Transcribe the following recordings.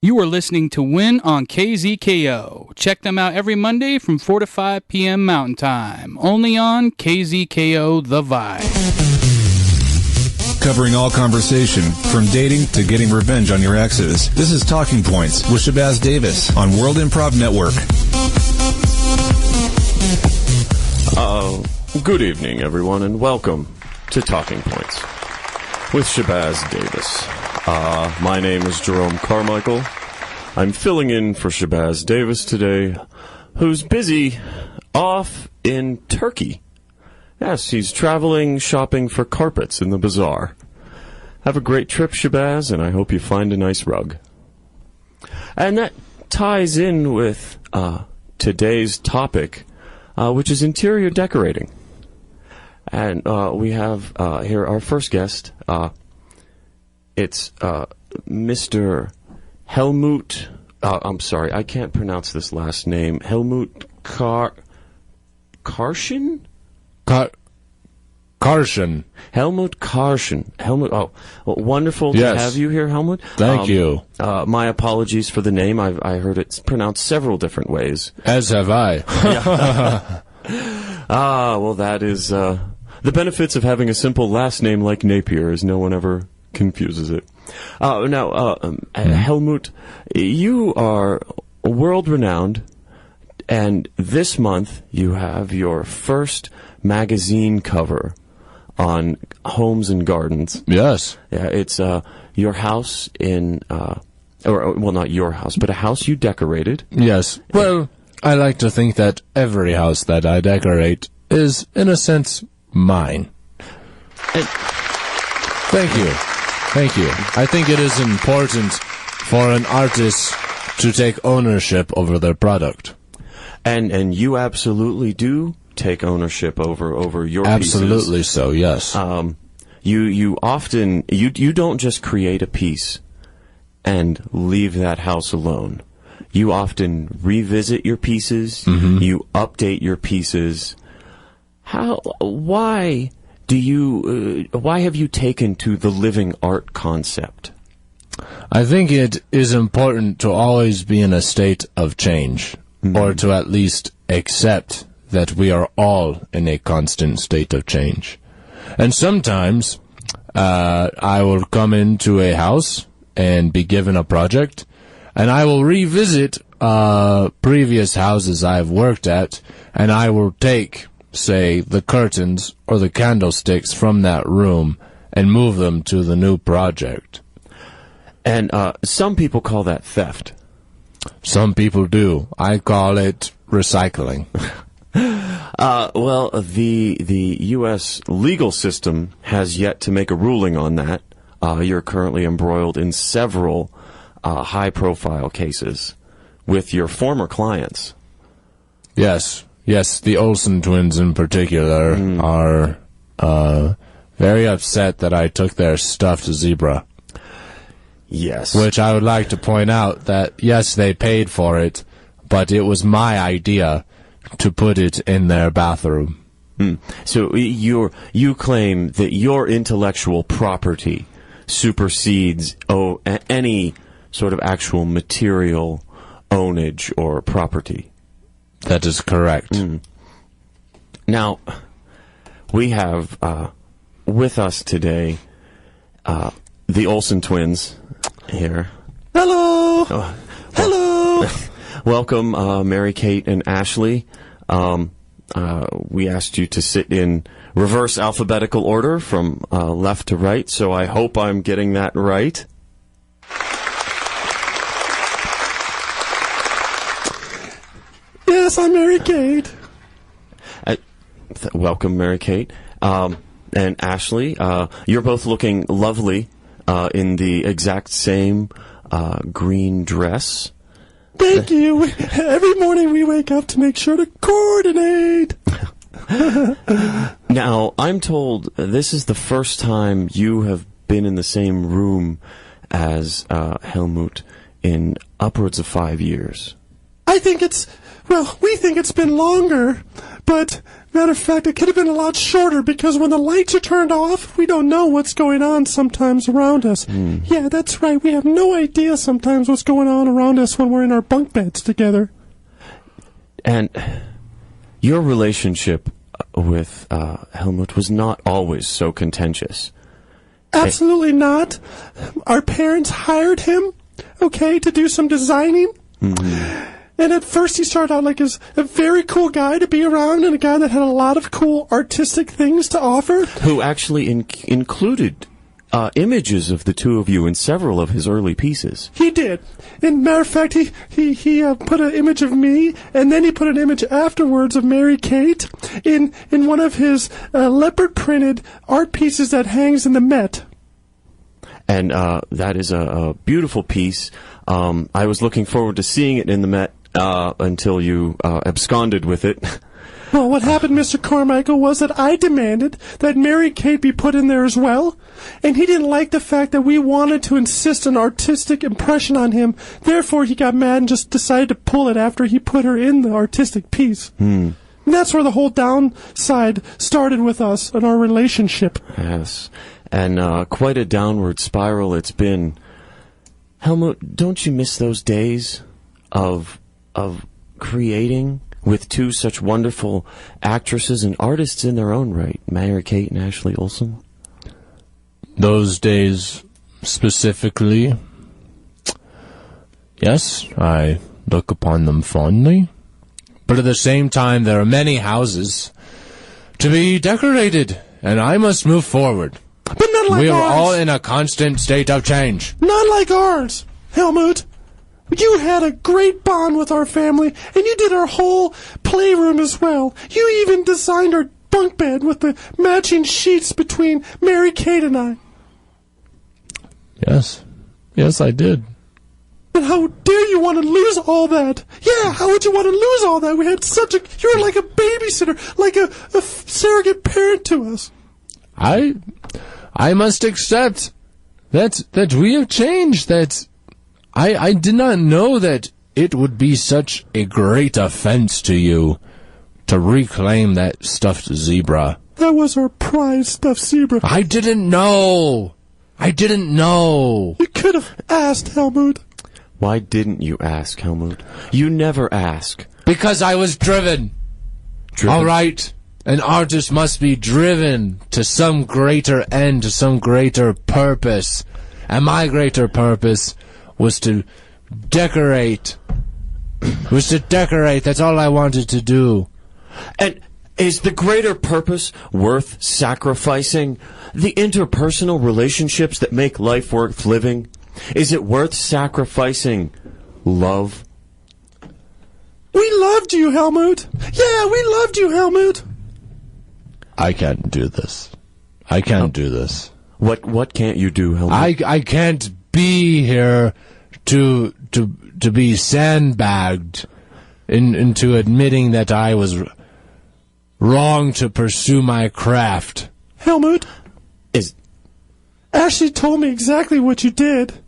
You are listening to Win on KZKO. Check them out every Monday from 4 to 5 p.m. Mountain Time. Only on KZKO The Vibe. Covering all conversation, from dating to getting revenge on your exes. This is Talking Points with Shabazz Davis on World Improv Network. Good evening, everyone, and welcome to Talking Points with Shabazz Davis. My name is Jerome Carmichael. I'm filling in for Shabazz Davis today, who's busy off in Turkey. Yes, he's traveling, shopping for carpets in the bazaar. Have a great trip, Shabazz, and I hope you find a nice rug. And that ties in with today's topic, which is interior decorating. And we have here our first guest. It's Mr. Helmut. I'm sorry, I can't pronounce this last name. Helmut Karschen? Karschen. Helmut Karschen. Helmut. Oh, well, wonderful to have you here, Helmut. Thank you. My apologies for the name. I heard it's pronounced several different ways. As have I. Well, that is the benefits of having a simple last name like Napier is no one ever confuses it. Helmut, you are world-renowned, and this month you have your first magazine cover on Homes and Gardens. Yes. Yeah, it's your house in, not your house, but a house you decorated. Yes. Well, I like to think that every house that I decorate is, in a sense, mine. Thank you. Thank you. I think it is important for an artist to take ownership over their product. And you absolutely do take ownership over your pieces. Absolutely so, yes. You often you don't just create a piece and leave that house alone. You often revisit your pieces, you update your pieces. Why have you taken to the living art concept? I think it is important to always be in a state of change, or to at least accept that we are all in a constant state of change. And sometimes I will come into a house and be given a project, and I will revisit previous houses I've worked at, and I will take, say, the curtains or the candlesticks from that room and move them to the new project. And some people call that theft. Some people do. I call it recycling. Well, the U.S. legal system has yet to make a ruling on that. You're currently embroiled in several high-profile cases with your former clients. Yes, the Olsen Twins in particular are very upset that I took their stuffed zebra. Yes. Which I would like to point out that, yes, they paid for it, but it was my idea to put it in their bathroom. So you claim that your intellectual property supersedes any sort of actual material ownage or property. That is correct. Now, we have with us today the Olsen Twins here. Hello! Hello! Welcome, Mary-Kate and Ashley. We asked you to sit in reverse alphabetical order from left to right, so I hope I'm getting that right. Yes, I'm Mary-Kate. Welcome, Mary-Kate. And Ashley, you're both looking lovely in the exact same green dress. Thank you. Every morning we wake up to make sure to coordinate. Now, I'm told this is the first time you have been in the same room as Helmut in upwards of 5 years. we think it's been longer, but matter of fact, it could have been a lot shorter because when the lights are turned off, we don't know what's going on sometimes around us. Yeah, that's right. We have no idea sometimes what's going on around us when we're in our bunk beds together. And your relationship with Helmut was not always so contentious. Absolutely not. Our parents hired him, to do some designing. And at first he started out like as a very cool guy to be around and a guy that had a lot of cool artistic things to offer. Who actually included images of the two of you in several of his early pieces. He did. And matter of fact, he put an image of me, and then he put an image afterwards of Mary Kate in one of his leopard-printed art pieces that hangs in the Met. And that is a beautiful piece. I was looking forward to seeing it in the Met until you absconded with it. Well, what happened, Mr. Carmichael, was that I demanded that Mary Kate be put in there as well, and he didn't like the fact that we wanted to insist an artistic impression on him. Therefore, he got mad and just decided to pull it after he put her in the artistic piece. And that's where the whole downside started with us and our relationship. Yes, and quite a downward spiral it's been. Helmut, don't you miss those days of creating with two such wonderful actresses and artists in their own right, Mary Kate and Ashley Olsen? Those days specifically, yes, I look upon them fondly. But at the same time, there are many houses to be decorated, and I must move forward. But not like ours. We are all in a constant state of change. Not like ours, Helmut. You had a great bond with our family, and you did our whole playroom as well. You even designed our bunk bed with the matching sheets between Mary Kate and I. Yes. Yes, I did. And how dare you want to lose all that? Yeah, how would you want to lose all that? We had you were like a babysitter, like a surrogate parent to us. I must accept that we have changed, that I did not know that it would be such a great offense to you to reclaim that stuffed zebra. That was our prized stuffed zebra. I didn't know. You could have asked, Helmut. Why didn't you ask, Helmut? You never ask. Because I was driven. All right. An artist must be driven to some greater end, to some greater purpose. And my greater purpose was to decorate. That's all I wanted to do. And is the greater purpose worth sacrificing the interpersonal relationships that make life worth living? Is it worth sacrificing love? We loved you, Helmut. Yeah, we loved you, Helmut. I can't do this. I can't do this. What can't you do, Helmut? I can't be here to be sandbagged into admitting that I was wrong to pursue my craft. Helmut, Ashley told me exactly what you did.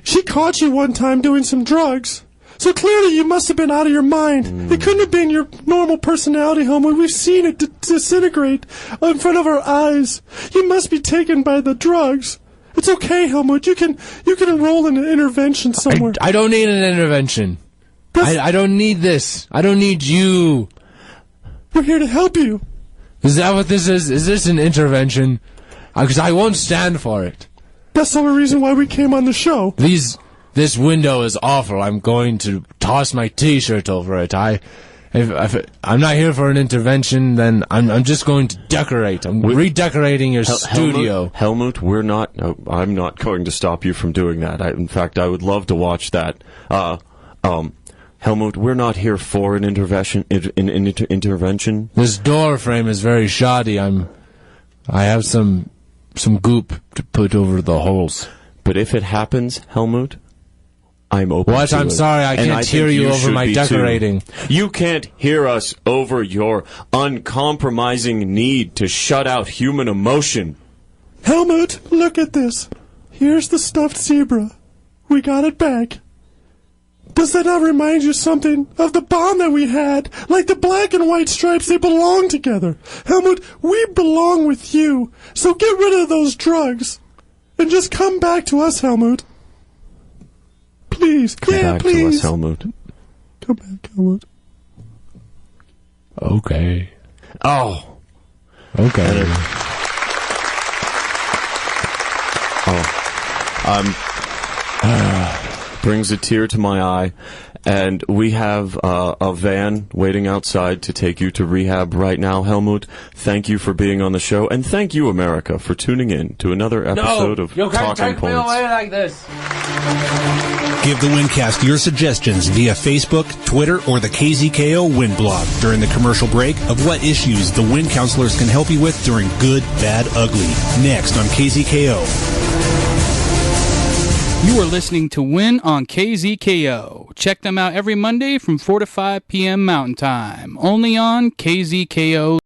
She caught you one time doing some drugs. So clearly you must have been out of your mind. It couldn't have been your normal personality, Helmut. We've seen it disintegrate in front of our eyes. You must be taken by the drugs. It's okay, Helmut. You can enroll in an intervention somewhere. I don't need an intervention. I don't need this. I don't need you. We're here to help you. Is that what this is? Is this an intervention? Because I won't stand for it. That's the only reason why we came on the show. This window is awful. I'm going to toss my T-shirt over it. If I'm not here for an intervention, then I'm just going to decorate. I'm redecorating your studio. Helmut, I'm not going to stop you from doing that. In fact, I would love to watch that. Helmut, we're not here for an intervention. Intervention. This door frame is very shoddy. I have some goop to put over the holes. But if it happens, Helmut, I'm open to it. I'm sorry, I can't hear you over my decorating. You can't hear us over your uncompromising need to shut out human emotion. Helmut, look at this. Here's the stuffed zebra. We got it back. Does that not remind you something of the bond that we had? Like the black and white stripes, they belong together. Helmut, we belong with you. So get rid of those drugs. And just come back to us, Helmut. Please. Come back please. to us, Helmut. Come back, Helmut. Okay. Oh. Okay. Brings a tear to my eye, and we have a van waiting outside to take you to rehab right now, Helmut. Thank you for being on the show, and thank you, America, for tuning in to another episode of you can't Talking take me Points. away like this. Give the Windcast your suggestions via Facebook, Twitter, or the KZKO Wind blog during the commercial break of what issues the Wind counselors can help you with during Good, Bad, Ugly. Next on KZKO. You are listening to Win on KZKO. Check them out every Monday from 4 to 5 p.m. Mountain Time. Only on KZKO.